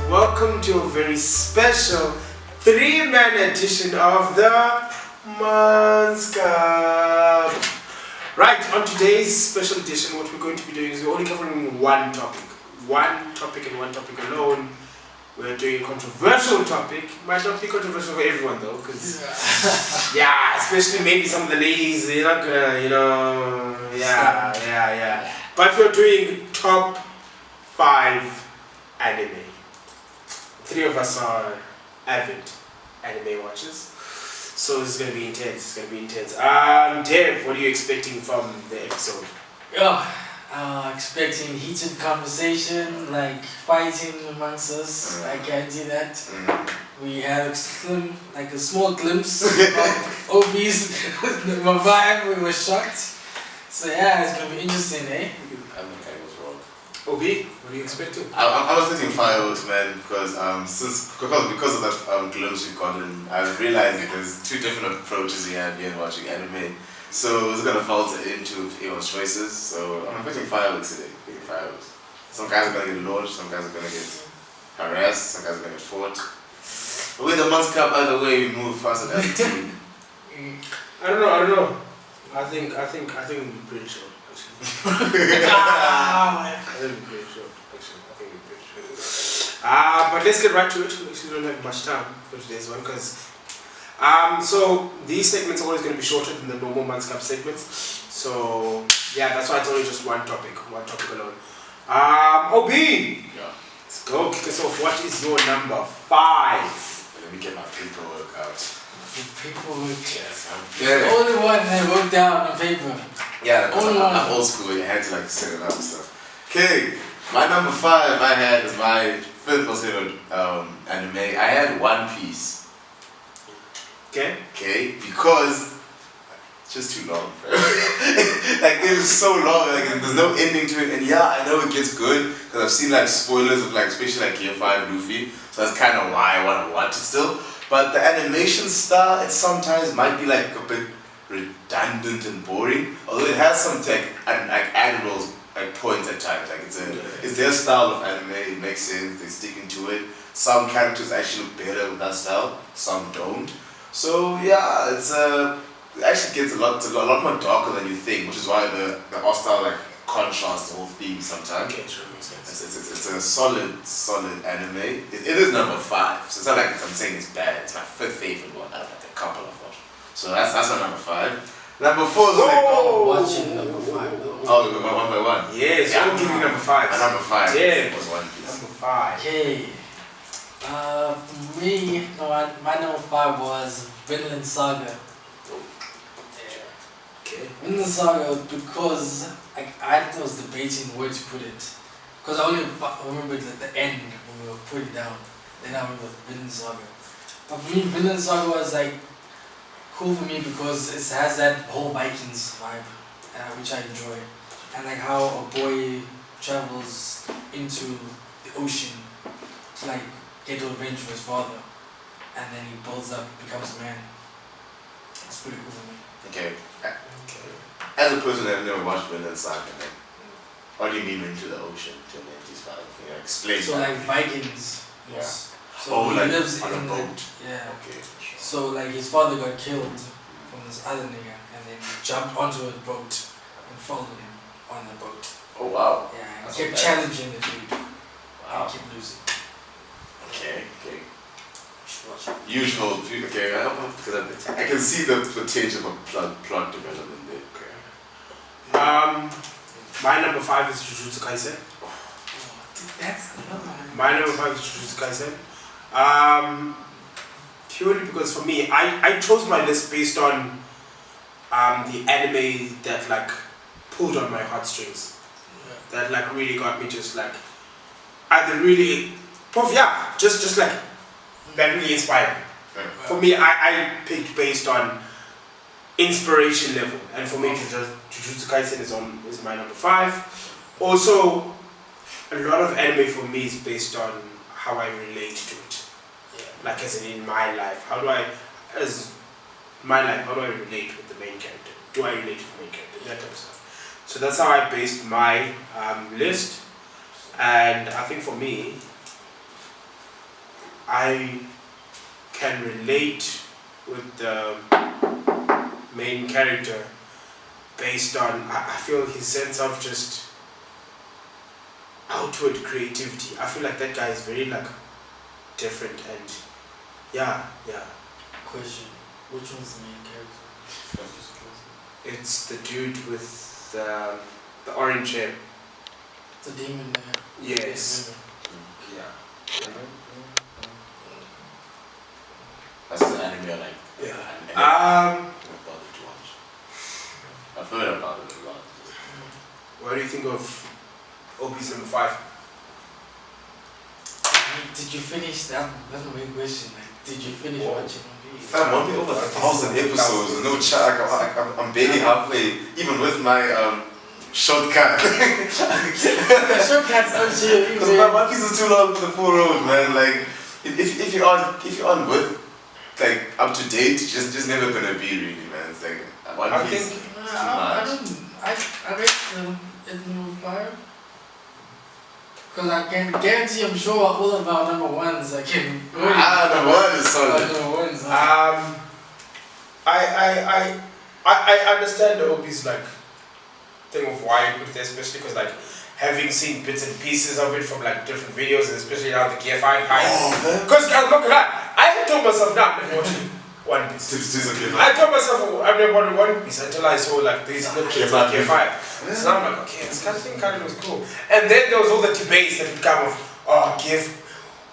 welcome to a very special three-man edition of the Manskap. Right, on today's special edition, what we're going to be doing is we're only covering one topic and one topic alone. We're doing a controversial topic. Might not be controversial for everyone though, because yeah, especially maybe some of the ladies, they're not gonna, yeah. But we're doing top 5 anime. 3 of us are avid anime watchers, so this is gonna be intense. Dev, what are you expecting from the episode? Expecting heated conversation, like fighting amongst us. I guarantee that. We had a small glimpse of OB's vibe. We were shocked. So yeah, it's gonna be interesting, eh? I think I was wrong. OB, what are you expecting? I was thinking fireworks, man, because because of that glimpse we've gotten, I've realized that there's 2 different approaches you have here in watching anime. So it's gonna filter into everyone's choices. So I'm expecting fireworks today. Fireworks. Some guys are gonna get launched, some guys are gonna get harassed, some guys are gonna get fought. But with the Manskap, either way, we move faster as a team. I don't know. I think we'll be pretty short, actually. But let's get right to it. We actually don't have much time for today's one, because so these segments are always going to be shorter than the normal Manskap segments. So yeah, that's why it's only just one topic alone. OB, let's go kick us off. What is your number 5? Let me get my paperwork out. Paperwork. Yes, The only one they wrote down on paper. Yeah, because I'm old school. You had to set it up and stuff. Okay, my number 5 I had is my 5th most favorite anime. I had One Piece. Okay, because it's just too long. Like it was so long. Like there's no ending to it. And yeah, I know it gets good because I've seen spoilers of especially Gear 5 Luffy. So that's kind of why I want to watch it still. But the animation style, it sometimes might be a bit redundant and boring. Although it has some admirable points at times. It's their style of anime. It makes sense. They're sticking to it. Some characters actually look better with that style. Some don't. So yeah, it actually gets a lot more darker than you think, which is why the hostile contrasts the whole theme sometimes. Okay, sure, makes sense. It's a solid anime. It is number 5, so it's not like I'm saying it's bad. It's my 5th favorite one out of a couple of watched. So that's my number 5. Number 4 is watching number 5 though. Oh, we go one by one. Yes, yeah, I'm giving number 5. My number 5 was One Piece. Number 5. Okay. For me, my number 5 was Vinland Saga. Okay. Vinland Saga, because I was debating where to put it. Because I only remember it at the end when we were putting it down. Then I remember Vinland Saga. But for me, Vinland Saga was cool for me because it has that whole Vikings vibe, which I enjoy. And how a boy travels into the ocean to get to revenge for his father, and then he builds up, becomes a man. It's pretty cool for me. Okay. As a person that never watched Vinland Saga, what do you mean into the ocean to make these five? Can you explain so that? Vikings. Yeah. Yes. So oh, he lives on in a boat. Yeah. Okay. Sure. So his father got killed from this other nigga, and then he jumped onto a boat and followed him on the boat. Oh wow. Yeah. And kept challenging the dude. Wow. And kept losing. Okay. Usual. Okay. I can see the potential for plot development there. Okay. My number 5 is Jujutsu Kaisen. That's another one. My number 5 is Jujutsu Kaisen. Purely because for me, I chose my list based on the anime that pulled on my heartstrings. Yeah. That really got me just either really, just that really inspired me. Yeah. For me, I picked based on inspiration level, and for me, Jujutsu Kaisen is my number 5. Also, a lot of anime for me is based on how I relate to it. Yeah. As in my life, how do I relate with the main character? Do I relate with the main character? That type of stuff. So that's how I based my list. And I think for me, I can relate with the main character based on I feel his sense of just outward creativity. I feel like that guy is very like different and yeah. Question. Which one's the main character? It's the dude with the orange hair. The demon. Yes. Yeah. That's an anime I like. Yeah. I'm not bothered to watch. I've heard about it a lot. What do you think of OP's number 5? Did you finish that? That's my main question. Like, did you finish watching One Piece? Fam, One Piece over 1,000 episodes. There's no chat. I'm barely halfway, even with my shortcut. Shortcuts are chill. Because One Piece is too long for the full road, man. Like, if you're on with like up to date, just never gonna be really, man. It's like One Piece. I read it number 5. Because I can guarantee, I'm sure all of our number ones I can. Number 1 is solid. Number ones. I understand the OP's like thing of why you put it there, especially because like having seen bits and pieces of it from like different videos, and especially now the Gear 5 hype. Because I'm not gonna lie, I had told myself now I'm never watching One Piece. I told myself I've never watched One Piece until I saw like these little clips of Gear 5. So I'm like, okay, this kind of thing kind of looks cool. And then there was all the debates that would come of,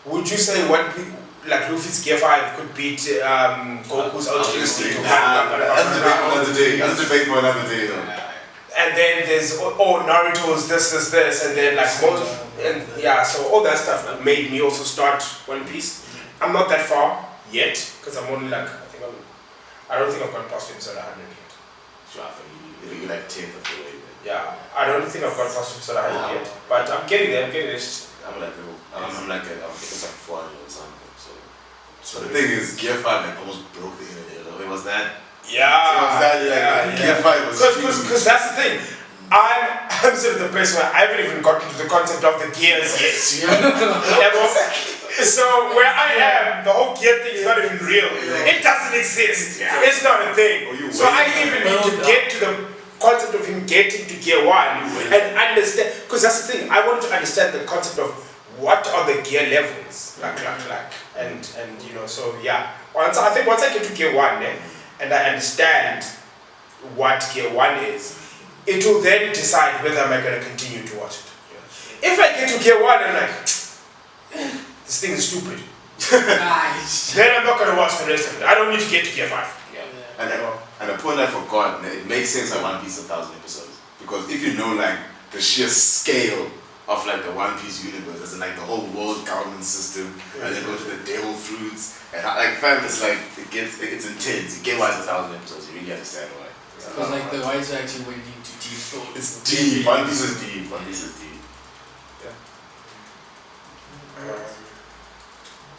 would you say One Piece, like Luffy's Gear 5 could beat Goku's Ultra Instinct? That's a debate for another day though. And then there's Naruto's this, and then like so all that stuff made me also start One Piece. I'm not that far yet because I'm only like I don't think I've gone past episode 100 yet. Sure, you like 10th of the way. Yeah, I don't think I've gone past episode 100 yet, but I'm getting there. It's like 400 or something. So the thing is, Gear 5 like almost broke the internet. It was that. Gear 5 was because that's the thing. I'm sort of the place where I haven't even gotten to the concept of the gears yet. So where I am, the whole gear thing is not even real. It doesn't exist. It's not a thing. So I even need to get to the concept of him getting to Gear 1 and understand. Because that's the thing. I wanted to understand the concept of what are the gear levels, and you know. So yeah. Once I get to Gear 1, and I understand what Gear 1 is, it will then decide whether am I going to continue to watch it. If I get to Gear 1 and I'm like, this thing is stupid, then I'm not going to watch the rest of it. I don't need to get to Gear 5. Yeah. And the point I forgot, it makes sense that One Piece is 1,000 episodes. Because if you know like the sheer scale of like the One Piece universe, as in like the whole world government system, and then go to the devil fruits, and like fam, it's like it's intense. You get why it's 1,000 episodes. You really understand why. Because like the writers actually went into deep thought. It's deep. One Piece is deep. One Piece is deep. Yeah.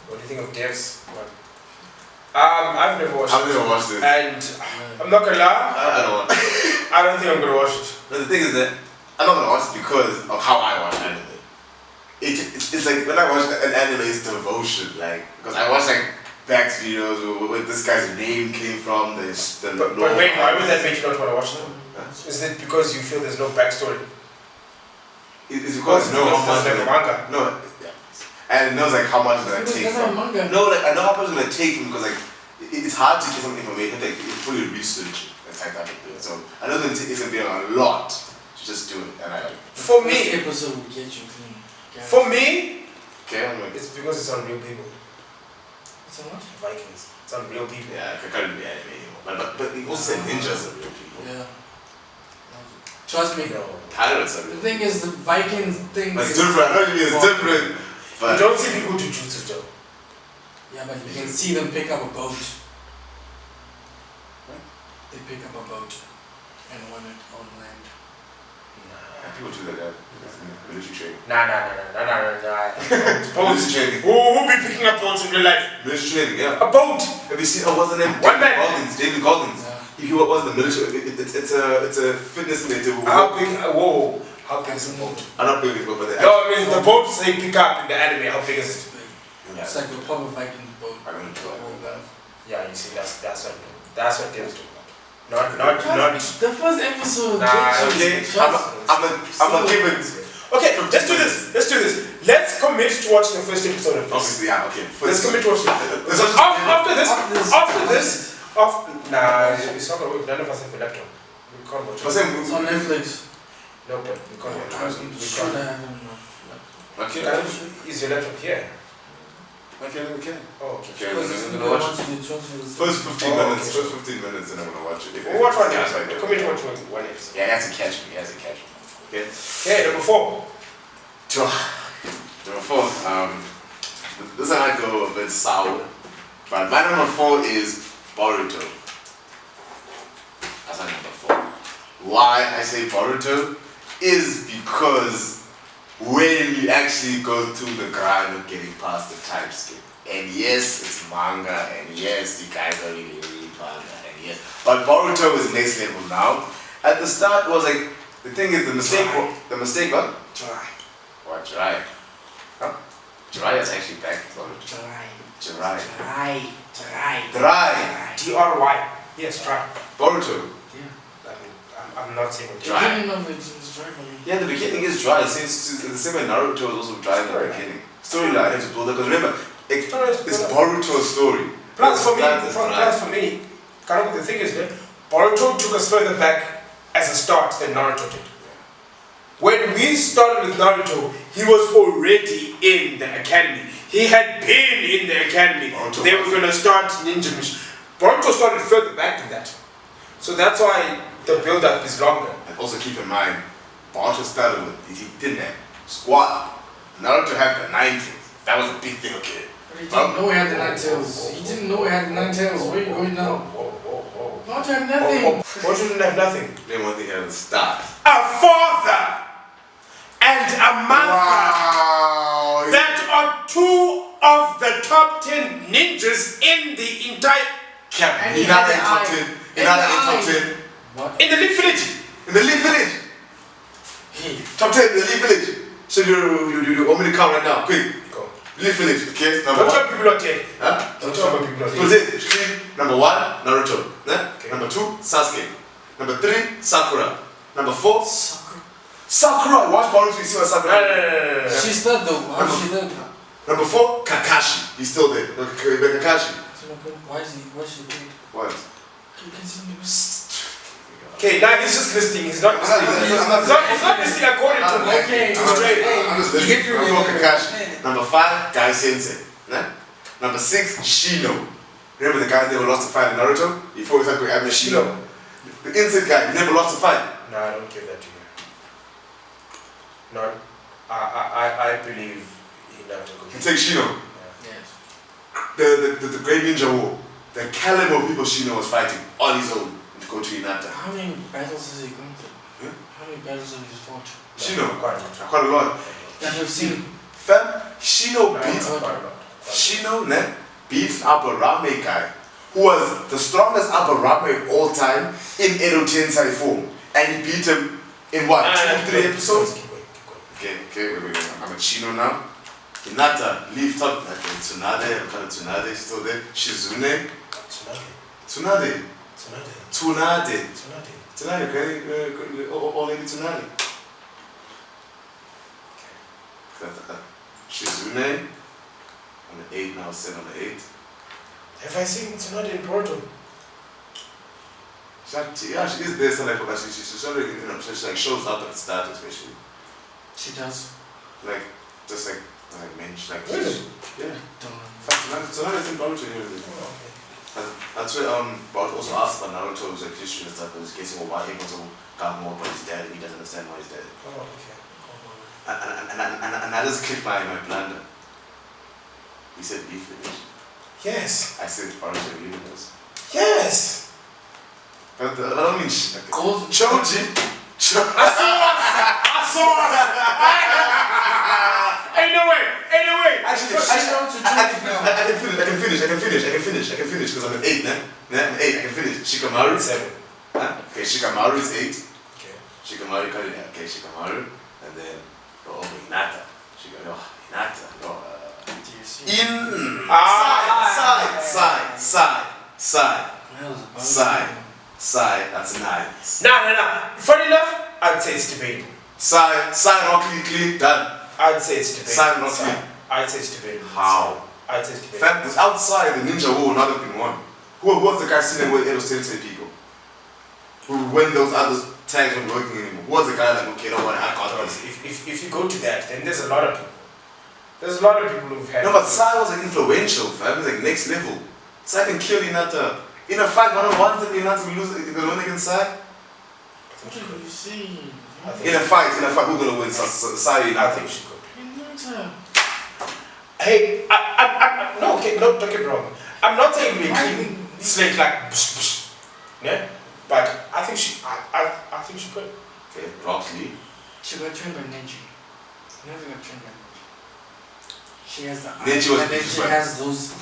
What do you think of Devs? I've never watched it. And I'm not gonna lie. I don't want it. I don't think I'm gonna watch it. But the thing is that I'm not gonna watch it because of how I watch anime. It's like when I watch an anime, it's devotion. Like because I watch like Back's videos where this guy's name came from. But wait, why would that make you not want to watch them? Is it because you feel there's no backstory? It's because manga. No. And it knows like how much it's gonna take from. No, like I know how much it's gonna take from because like it's hard to get some information like you fully research and type that into it. So I know that it's gonna be a lot to just do it. And for me, episode will get you clean. For me, it's because it's on real people. It's on what? Vikings. It's on real people. Yeah, it can't be anime anymore. But you also say ninjas are real people. Yeah. Trust me. No. Pirates are real. The thing is, the Viking thing. It's different. I know it's different. But you don't see people do jutsu though. Yeah, but you can see them pick up a boat. They pick up a boat and run it on land. Nah, people do that. Military training. Nah. Boats training. Who be picking up boats in real life? Military training, yeah. A boat. Have you seen? What's the name? One man. David Goggins. Yeah. He was in the military. It's a fitness native. How big? Whoa. How big is a boat? I'm not big, but No, I mean the boats they pick up in the anime. How big is it? It's like a proper Viking boat. I'm gonna do it. Yeah, you see, that's what Dave's talking about. Not. The first episode. Nah, okay. I'm gonna give it. Okay, let's do this. Let's commit to watching the first episode of this. Obviously, yeah, okay. Let's commit to watching it. Nah, it's not gonna work. None of us have a laptop. We can't watch it. It's on Netflix. No, but we can't watch it. I'm sure I have enough. Okay. Is your laptop here? Okay. Oh, okay. First 15 minutes, and I'm gonna watch it. We'll watch one episode. Commit to watching one episode. Yeah, he has to catch me. Okay. Okay, number 4. Number 4. This one might go a bit sour, but my number 4 is Boruto. That's my number 4. Why I say Boruto is because when you actually go through the grind of getting past the time skip, and yes, it's manga, and yes, you guys are really manga, and yes, but Boruto is next level now. At the start, it was like, the thing is, the mistake, what? Jirai. Huh? Jirai is actually back to Boruto. Jirai. D-R-Y. Yes, try. Boruto. Yeah. I'm not saying it. Dry. It's dry for me. Yeah, the beginning is dry. The same way Naruto is also dry in the beginning. Storyline is build up, because remember, it's Boruto's story. Plus for me, kind of the thing is that Boruto took us further back as a start than Naruto did. When we started with Naruto, he was already in the academy. He had been in the academy. They were going to start Ninja Mission. Boruto started further back than that. So that's why the build-up is longer. And also keep in mind, Boruto started with, he didn't have squad. Naruto had the 90s. That was a big thing, okay? But he didn't know he had the 9 tails. He didn't know he had the 9 tails. Where are you going now? Naruto had nothing. Boruto didn't have nothing. Then one thing he had to start. A father and a mother. Wow! That are 2 of the top 10 ninjas in the entire camp. And He's not in top 10. He's not in top 10. What? In the Leaf Village. In the Leaf Village. Hey. Top 10 in the Leaf Village. So you want me to count right now? Quick. Go. Leaf Village, okay? Number Don't 1. tell people are dead. Huh? Don't tell people are So dead. this, number 1, Naruto. Okay. Number 2, Sasuke. Number 3, Sakura. Number 4, Sakura. Sakura. Watch Boruto, you see what Sakura. No. She's third though. How is she third? Number 4, Kakashi. He's still there. Kakashi. Why is she third? What? Okay, now he's just listing. He's not listing. He's not listing according to Okay. straight. I'm just listening. Number 4, Kakashi. Number 5, Gai Sensei. Number 6, Shino. Remember the guy never lost a fight in Naruto? Before he started going after Shino. The insect guy, he never lost a fight. No, I don't give that to you. No, I believe he never took You it. take Shino. Yes. The Great Ninja War. The caliber of people Shino was fighting on his own to go to Hinata. How many battles has he gone through? How many battles have he fought? Shino. Quite Quite a lot. That you've seen. Fam, Shino a beat lot. Shino beat Upper Rame guy, who was the strongest Upper Rame of all time in Edo Tensei form. And he beat him in what, 2 or 3 episodes? Keep going. Okay, I'm at Shino now. Hinata, leave top. Tsunade, I'm calling Tsunade, she's still there. Shizune. Tsunade. All lady Tsunade. Shizune. On the 8 now, 7 on the 8. Have I seen Tsunade in Boruto? Yeah, she is there, so like, but she's already, she like shows up at the start, especially. She does. Like, just like mention, like, Really? yeah. Don't know. Tsunade in Boruto, that's why Boruto also asked about Naruto's like history and stuff, because he's guessing why he wants to got more about his dad, and he doesn't understand why he's dead. Oh, okay. And I just clicked my blunder. He said Leaf Village. Yes. I said Boruto Universe. Yes. But I don't mean Gold. Choji. I saw us. Ain't no way. Actually, I can finish because I'm at 8, nah? I'm at 8, I can finish. Shikamaru. 7. Huh? Okay, Shikamaru is 8. Okay. Shikamaru, okay, Shikamaru. And then, Hinata. Hinata. Yes. Side. That's nice. Nah. Funny enough, I'd say it's debatable. Side, rock clean, done. I'd say it's debatable. Side, not clean. I'd say it's debatable. How? I'd say it's debatable. Fact was outside the Ninja War would not have been won. Who was the guy sitting with Edo Sensei people? When those other tags weren't working anymore? Who was the guy like, okay, no one, I got this? If you go to that, then there's a lot of people. There's a lot of people who've had. No, but Sai was like influential, fam. He was like next level. Sai can kill Hinata. In a fight, one thing Hinata will lose, he can win against Sai. What are you saying? In a fight, who's gonna win? Sai, I think she could. Hinata. Hey, no, don't get me wrong. I'm not saying we clean slate like yeah, but I think she could. Okay, Rock Lee. She got trained by Neji. Never got trained by Neji. She has the Neji was and then she has those.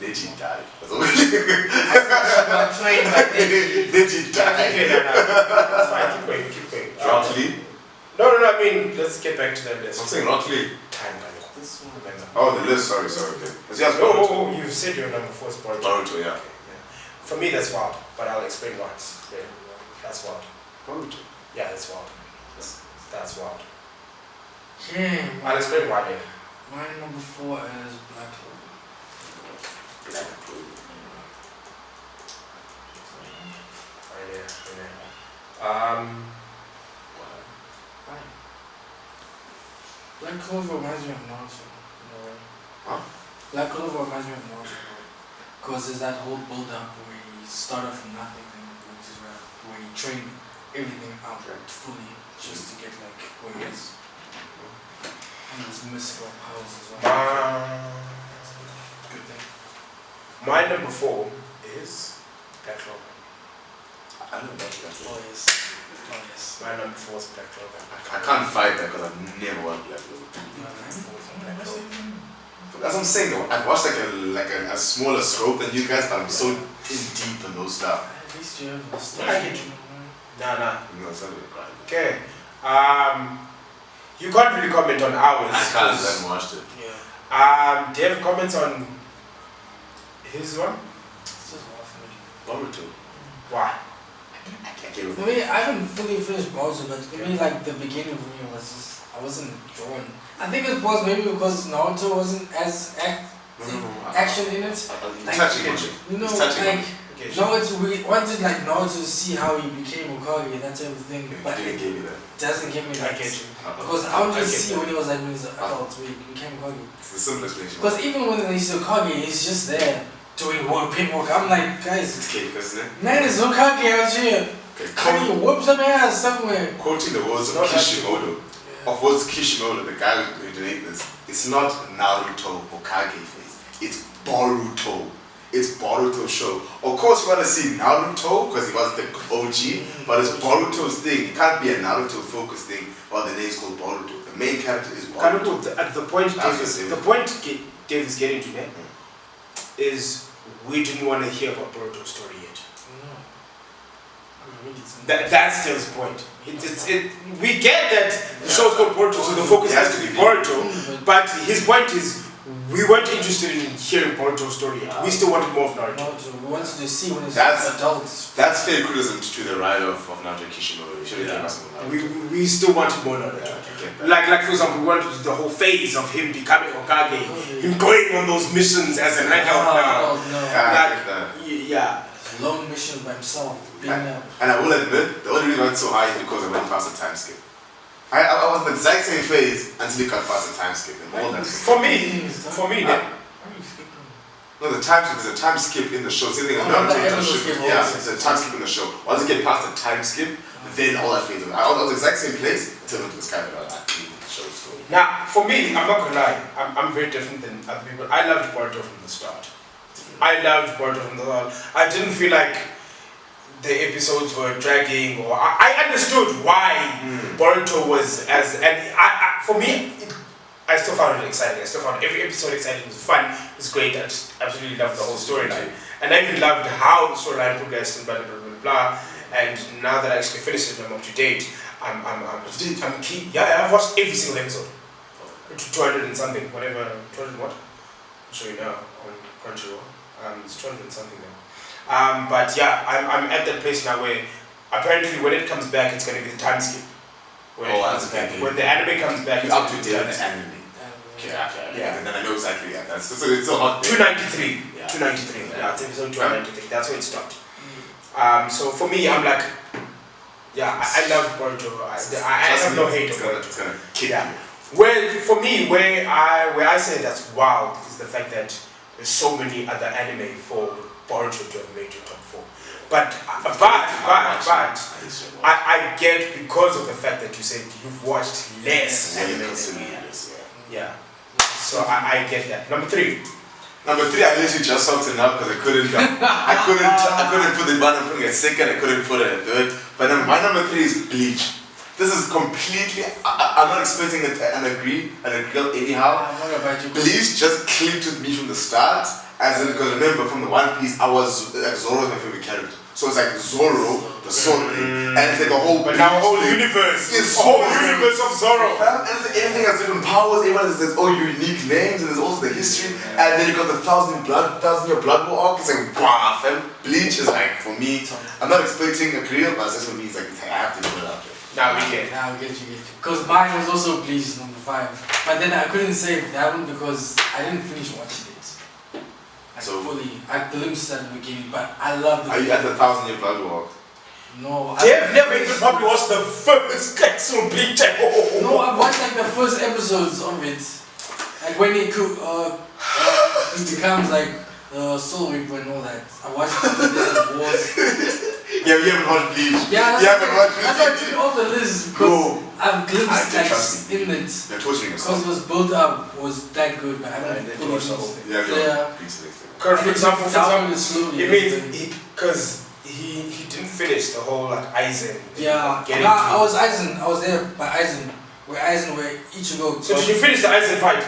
Neji died. She got trained by Neji. Neji died. Okay, no. That's fine. Keep going. Rock Lee. No. I mean, let's get back to that list. I'm saying Rock Lee. Time, buddy. This one. Oh, the list. Sorry. Okay. Yes, Oh, you said your number 4 is Boruto. Boruto, yeah. For me, that's wild, but I'll explain why. That's wild. Boruto. Yeah, that's wild. That's wild. Yeah. I'll explain why later. My number 4 is Black Clover. Black Clover. Black Clover reminds me of Naruto, in a way. Huh? Black Clover reminds me of Naruto, because there's that whole build-up where he started from nothing and went to where he trained everything out fully just to get like where he is. And his mystical powers as well. Good thing. My number 4 is Black Clover. I don't know Black Oh Clover. yes. Oh yes. My number 4 is Black Clover. I can't fight that because I've never watched Black Clover. That's what I'm saying though. I've watched like a smaller scope than you guys, but I'm so in deep in those stuff. At least you have the I story. get you. Nah. You know, it's not really right. Okay. You can't really comment on ours. I haven't watched it. Yeah. Do you have comments on his one? It's just wild for me. Boruto. Why? I can't get it. For me, I haven't fully finished Boruto, but for me, like the beginning for me was just I wasn't drawn. I think it was maybe because Naruto wasn't as action in it. Like, touching on it. You know, It's touching on like it. Naruto, we wanted like Naruto to see how he became Hokage and that type of thing, but Didn't it give me that. doesn't give me that. I get you. Because I wanted I to get see that. when he was like when he was an adult, when he became Hokage. It's the simplest explanation. Because even when he's Hokage, he's just there doing paperwork. I'm like, guys, Okay, isn't it? man is Hokage out here. Okay, How do you whoop some ass somewhere? quoting the words of Not that Kishimoto. Of words Kishimoto, the guy who originated this, it's not Naruto Hokage face. It's Boruto. It's Boruto's show. Of course, you want to see Naruto because he was the OG, but it's Boruto's thing. It can't be a Naruto focused thing while the name's called Boruto. The main character is Boruto. At the point Dave is getting to that is we didn't want to hear about Boruto's story yet. That's Dave's point. We get that the show's called Boruto, so the focus has to be Boruto, but his point is we weren't interested in hearing Boruto's story yet. We still wanted more of Naruto. We wanted to see when he's That's- adults. That's fair criticism to the writer of Naruto Kishimoto. You should have given us more Naruto. We still wanted more Naruto. Okay. Like for example, we wanted the whole phase of him becoming Hokage, him going on those missions as an adult now. Oh no. I get that. Yeah. Long missions by himself. Being And I will admit, the only reason I went so high is because I went past the time skip. I was in the exact same phase until you got past the time skip and all that. For me, No, the time skip, there's a time skip in the show. Same thing, Oh, Naruto the in the show. skip, Yeah, yes. it's a time skip in the show. Once you get past the time skip, then all that fades away. I was in the exact same place until I went to the sky and I leaving the show story. now for me, I'm not gonna lie, I'm very different than other people. I loved Boruto from the start. I loved Boruto from the start. I didn't feel like the episodes were dragging, or I understood why Boruto was as, and for me, I still found it exciting. I still found every episode exciting. It was fun. It was great. I just absolutely loved the whole storyline, and I even loved how the storyline progressed and blah blah blah blah. And now that I actually finished it, and I'm up to date. I'm keen. Yeah, I've watched every single episode. 200 and something, whatever, 200 what? I'll show you now on Crunchyroll. It's 200 and something now. But yeah, I'm at that place now where apparently when it comes back, it's going to be the time skip. When it comes back. When the anime comes back, You're up to date on the anime. Okay, yeah. And then I know exactly, that's so it's a hot 293. Yeah. 293. Yeah, it's episode 293. That's where it stopped. So for me, I'm like, yeah, I love Boruto. I have no hate on Boruto. It's gonna kick Yeah. you. Well, for me, where I say that's wild is the fact that there's so many other anime for Boruto to have made your top 4. But I get because of the fact that you said you've watched less anime than me. Yeah. So I get that. Number 3. Number 3, I literally just talked it now because I couldn't put the button. I'm putting a second. I couldn't put it a third. But my number 3 is Bleach. This is completely. I'm not expecting an agree anyhow. Bleach just clicked with me from the start. As in, because remember from the One Piece, Zoro was my favorite character. So it's like Zoro, the sword thing, and it's like a whole. But now a whole universe. It's a whole universe of Zoro. And it's like everything has different powers. Everyone has its own unique names, and there's also the history. And then you got the 1,000-year blood war arc. It's like wow, fam. Bleach is like for me. I'm not expecting a career, but just for me, it's like I have to put it out there. Now we get. Now I get you. Because mine was also Bleach number 5, but then I couldn't save that one because I didn't finish watching it. I glimpsed at the beginning, but I love the. Are you at the 1,000-year blood war? No. They've never even probably watched the first Ketsu Bleach. No, I've watched like the first episodes of it. Like when it becomes like Soul Reaper and all that. I watched the wars. Yeah, you haven't watched Bleach. Yeah, you haven't watched Bleach. That's why I took it off the list because I've glimpsed like in it. They're torturing yourself. Because it was built up, was that good, but I haven't fully watched it. Yeah. For example, slowly. it means because he didn't finish the whole like Aizen. Yeah. I was Aizen. I was there by Aizen. Where Ichigo. So did you finish the Aizen fight?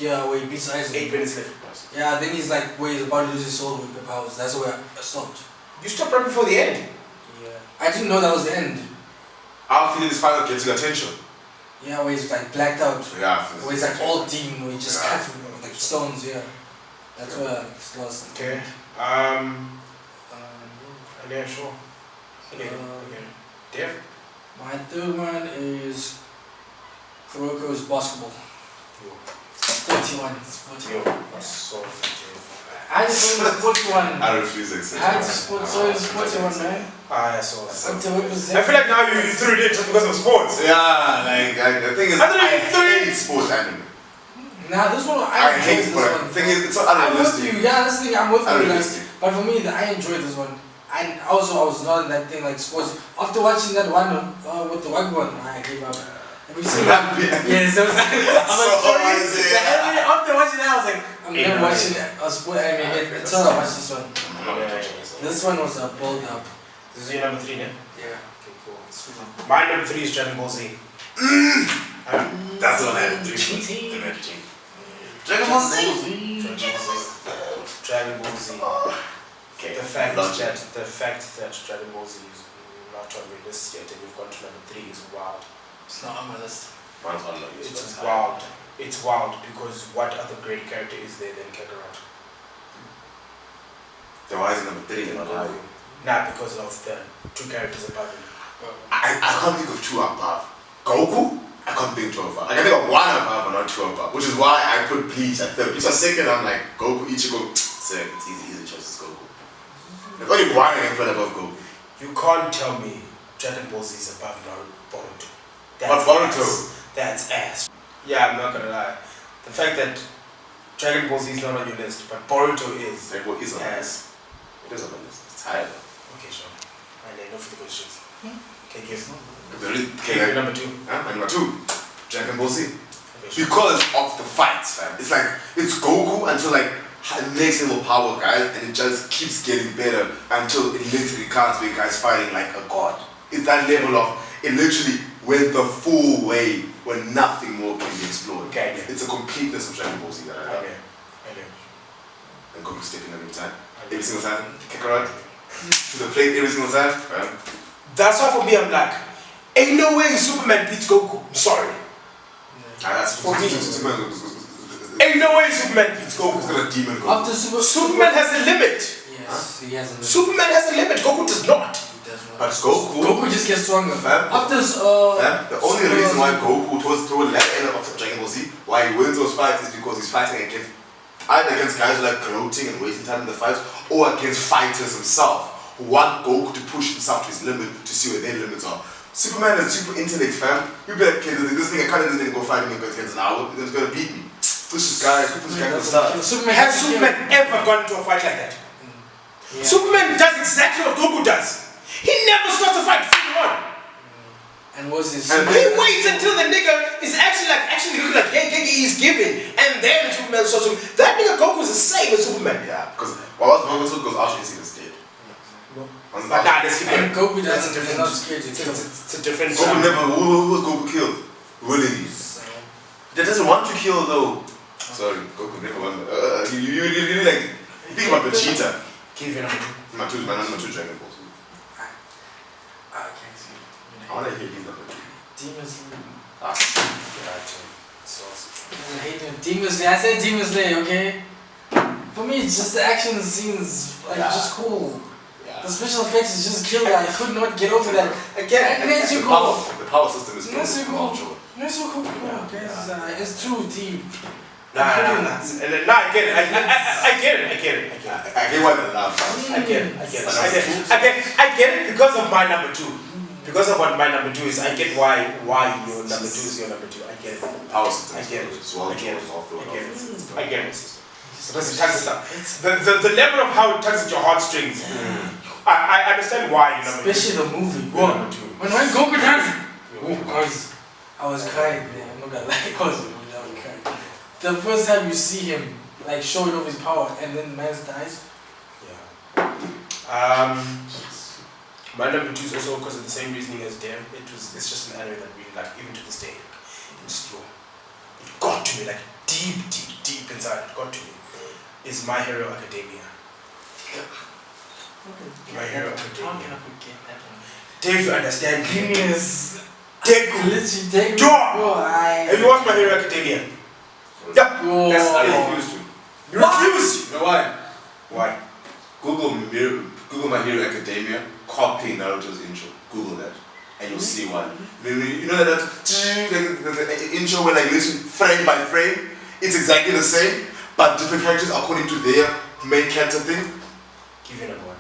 Yeah, where he beats Aizen. 8 minutes left. Yeah, then he's like where he's about to lose his soul with the powers. That's where I stopped. You stopped right before the end. Yeah. I didn't know that was the end. I'm feeling this final gets your attention. Yeah, where he's like blacked out. Yeah. Where he's like all demon, where he just cuts with like stones, yeah. That's where it's lost. Okay. Yeah, sure. Okay. Dev? My third one is Kuroko's basketball. 41. It's 41. I just saw the 41. I refuse to accept I had to sport, so it's 41, man. I saw I feel like now you threw it in just because of sports. Yeah, like the thing is, I hate sports anime. Nah, this one I hate enjoyed this one. The thing is, it's not unrealistic. I'm with you, yeah, that's the thing, I'm with you. Unrealistic. But for me, I enjoyed this one. And also, I was not in that thing like sports. After watching that one with the white one, I gave up. Have you seen that? Yes, I was like, after watching that, I was like, I'm never watching a sport anime again until I watch this one. This one was a build up. This is your number 3, yeah? Yeah. Okay, cool. My number 3 is Dragon Ball Z. That's the one I had to do. Dragon Ball Z. Dragon Ball Z. Okay. The fact that Dragon Ball Z is not on your list yet and you've gone to number 3 is wild. It's not on my list. Mine's on my list. It's wild. It's wild because what other great character is there than Kakarot? Then why is it number 3 and not higher? Nah, because of the 2 characters above him. I can't think of 2 above. Goku? I can't think 2 above. I can think of 1 above but not 2 above. Which is why I put Bleach at 3rd. Bleach at 2nd, I'm like, Goku, Ichigo, 2nd. It's easy choice, it's Goku. Like only 1 I can put above Goku. You can't tell me Dragon Ball Z is above Boruto. What's Boruto? That's ass. Yeah, I'm not gonna lie. The fact that Dragon Ball Z is not on your list, but Boruto is. Like what is on my list? It is on my list. It's higher. Okay, sure. Alright, no further questions. Okay, guess. Okay, number 2. My number 2, Dragon Ball Z. Okay, sure. Because of the fights, fam. It's like, it's Goku until like next level power, guys, and it just keeps getting better until it literally comes where guys fighting like a god. It's that level of, it literally went the full way where nothing more can be explored. Okay. It's a completeness of Dragon Ball Z that I love. Okay. And Goku stepping every time. Every single time. Kakarot. To the plate every single time. That's why for me I'm like, ain't no way Superman beats Goku. I'm sorry. That's For me. Superman. Ain't no way Superman beats Goku. He's got a demon. After Superman has a limit. Yes, he has a limit. Superman has a limit. Goku does not. He does not. But Goku. Goku just gets stronger. Fam. After The only reason why Goku towards the latter end of Dragon Ball Z, why he wins those fights is because he's fighting against either against guys who are like gloating and wasting time in the fights, or against fighters himself who want Goku to push himself to his limit to see where their limits are. Superman is super intellect, fam. You be like, okay, this thing I can't even go fight me against an hour, he's gonna beat me. Push this guy from the start. Has Superman ever gone into a fight like that? Yeah. Superman does exactly what Goku does. He never starts a fight full on. And what's his? He waits until the nigga is actually looking like he's giving, and then Superman starts to. That nigga Goku is the same as Superman. Yeah, because what was because Archie is dead. But nah, that's And Goku that's doesn't. He's not scared to kill. It's a different. Goku never. Who was Goku killed? Willingly. That doesn't want to kill though. Sorry, Goku never won. You really like. You think about Vegeta. Give it up. My two Dragon Balls. I can't see. I wanna hear his number 2. Demon Slayer. So I hate him. Demon Slayer. I said Demon Slayer, okay? For me, it's just the action scenes, like, just cool. Yeah. The special effects is just killer. I could not get over that. again, And then you go. The power system is Let's good. go. Let's go. Okay, it's too deep. nah, I get it. I get it. I get why they laugh. I get it because of my number 2. Because of what my number 2 is, I get why your number 2 is your number 2. I get it. Power system I is get good. it. It's well I get it. chosen. I get it. Because it tugs it up. The level of how it tugs at your heartstrings. I understand why you number 2. Especially the movie. You're number 2. When Goku dies, guys, I was crying, man. I'm not gonna lie, I was crying. The first time you see him, like showing off his power, and then man dies. Yeah. My number 2 is also because of the same reasoning as Dev. It's just an anime that really like, even to this day. It got to me, like deep inside. It got to me. Is My Hero Academia. My Hero How can I Academia. forget that one? Dave, you understand? Genius. Deku. Literally, take Have you watched My Hero Academia? Yeah. Yo. That's I it. refuse to. You refuse. You know why? Why? Google My Hero Academia, copy Naruto's intro. Google that, and you'll see why. You know that the intro where like listen frame by frame, it's exactly the same, but different characters according to their main character thing. Give you number 1.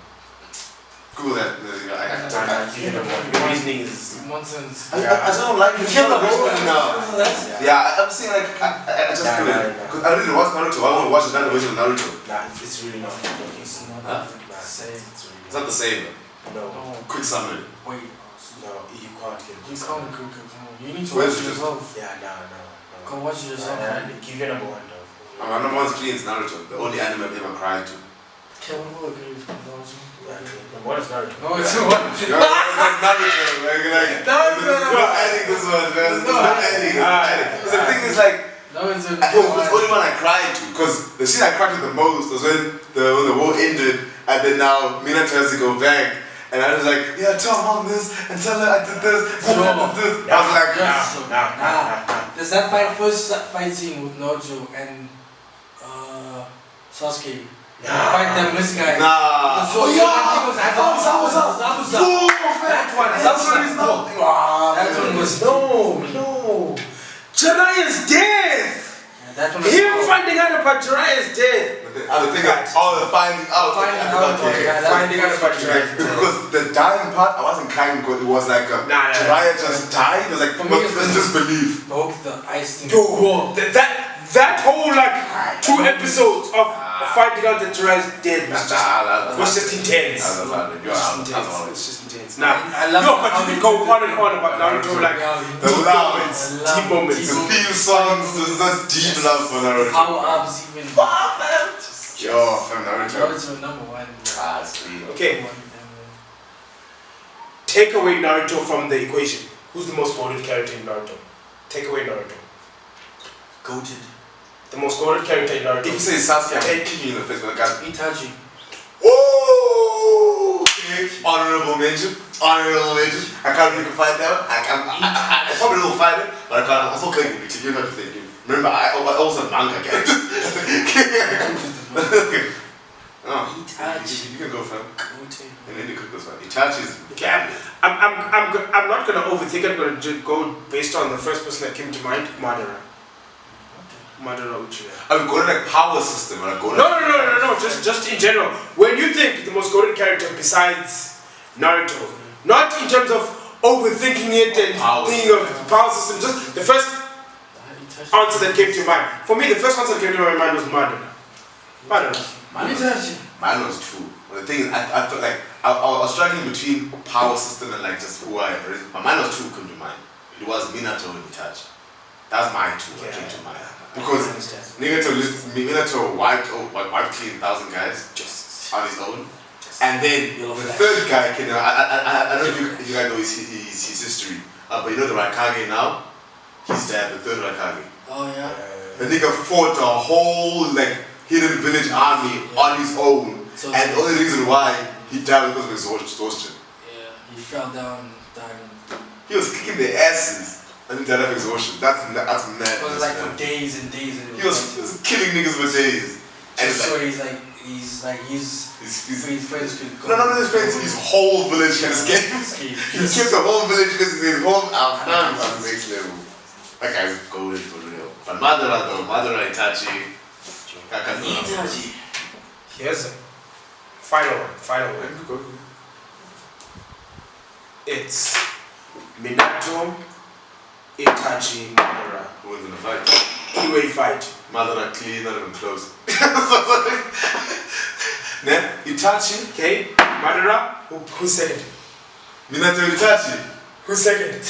Google that. Give you number 1. Your reasoning is. Nonsense. I don't like it. Kill the whole now. Yeah, I'm saying like I just couldn't. Because I didn't watch Naruto. I want to watch another version of Naruto. Nah, it's really not. It's not Huh? the same. It's not the same. No. No. Quick summary. Wait. No, you can't get it. You can't cook it. You need to Where's watch it it? yourself. Yeah, no. Go watch it yourself. Give you number 1 though. My number 1 is clean. It's Naruto. The only anime I've ever cried to. Can we all agree with Naruto? Number 1 is Naruto. No, it's what? That's Naruto. Like, Naruto. no adding this one, man. There's no adding. Because the thing is like, No, it's a. it's the only one I cried to. Because the scene I cried to the most was when the war ended, and then now Minato has to go back. And I was like, yeah, tell mom this, and tell her I did this, and I did this. I was like, Nah. There's that first fight scene with Naruto and Sasuke. Fight them this guy. nah. So that one was No. Jiraiya's death. that one was Him finding out about Jiraiya's death. The thing is, the finding out. Finding out about Jiraiya's death. Because the dying part, I wasn't crying because it was like Nah. Jiraiya just died. It was like, For me, let's just believe. broke the ice thing. Yo, that whole like 2 episodes of finding out that Jiraiya's dead was just intense. It's just intense. Nah, I love but you can go on and on about Naruto, like The love, deep moments. the theme songs, there's not deep love for Naruto. Power ups even. Yo, from Naruto. Naruto number 1. It's clean. Okay, take away Naruto from the equation. Who's the most goated character in Naruto? Take away Naruto. Goated. The most goated character in Naruto. If you say Sasuke, I hate kicking you in the face with a gun. Itachi. Oh, Itachi, honorable mention. Honorable mention. I can't really fight that. I probably will fight it, but I can't. I'm also claiming it. You have to think. Remember, I also manga again. Itachi. You can go, fam. And then you cook this one. Itachi is gambling. I'm not gonna overthink it. I'm gonna just go based on the first person that came to mind, Madara. Madara Uchiha. I would go to like power system or I go to No. Just in general. When you think the most goated character besides Naruto, not in terms of overthinking it and thinking of the power system, just the first answer that came to mind. For me, the first answer that came to my mind was Madara. Itachi. Mine was true. But the thing is, I felt like I was struggling between power system and like just who I am. But mine was true, came to mind. It was Minato and Itachi. That's my two that came to mind. Because Minato wiped clean 1,000 guys just on his own. And then the third guy, I don't know if you guys know his history. But you know the Raikage now? His dad, the third Raikage. Oh yeah. The nigga fought a whole like hidden village army on his own. So and the only reason why he died was because of exhaustion. Yeah, he fell down, died. He was kicking their asses and he died of exhaustion. That's mad. It was like for days and days. And he was killing niggas for days. And so his friends could go. No, his friends. His whole village can escape. He killed the whole village because his whole fam was next level. That guy's golden for real. But Madara Itachi. Itachi. Here's a final one. It's Minato, Itachi, Madara. Who wins in the fight? Three-way fight. Madara clean, not even close. Then Itachi. Okay, Madara, who's second? Minato Itachi. Who's second?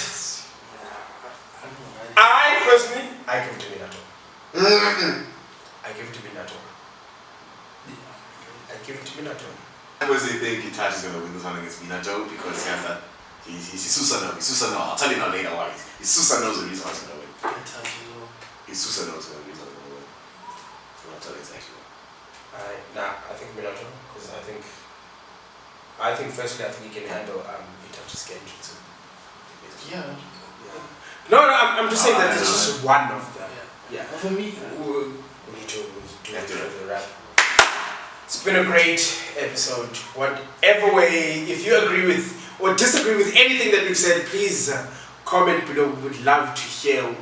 I personally, I give it to Minato. I give it to Minato. I personally think Itachi's gonna win this one against Minato because he has that. He's Susanoo. I'll tell you now later why. He's Susanoo's the reason why he's gonna win. He's Susanoo's the reason why he's gonna win. I'll tell you exactly why. I think Minato, because I think firstly he can handle Itachi's genjutsu. Yeah. No, I'm just saying that it's just one of them. Yeah. For me, we need to do the wrap. It's been a great episode. Whatever way, if you agree with or disagree with anything that we've said, please comment below. We would love to hear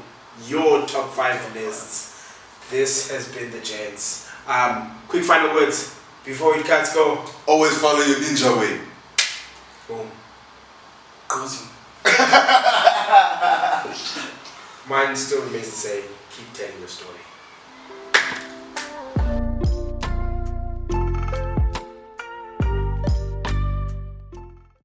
your top 5 lists. This has been the Gents. Quick final words before we cuts go. Always follow your ninja way. Boom. awesome. Mine still remains the same. Keep telling your story.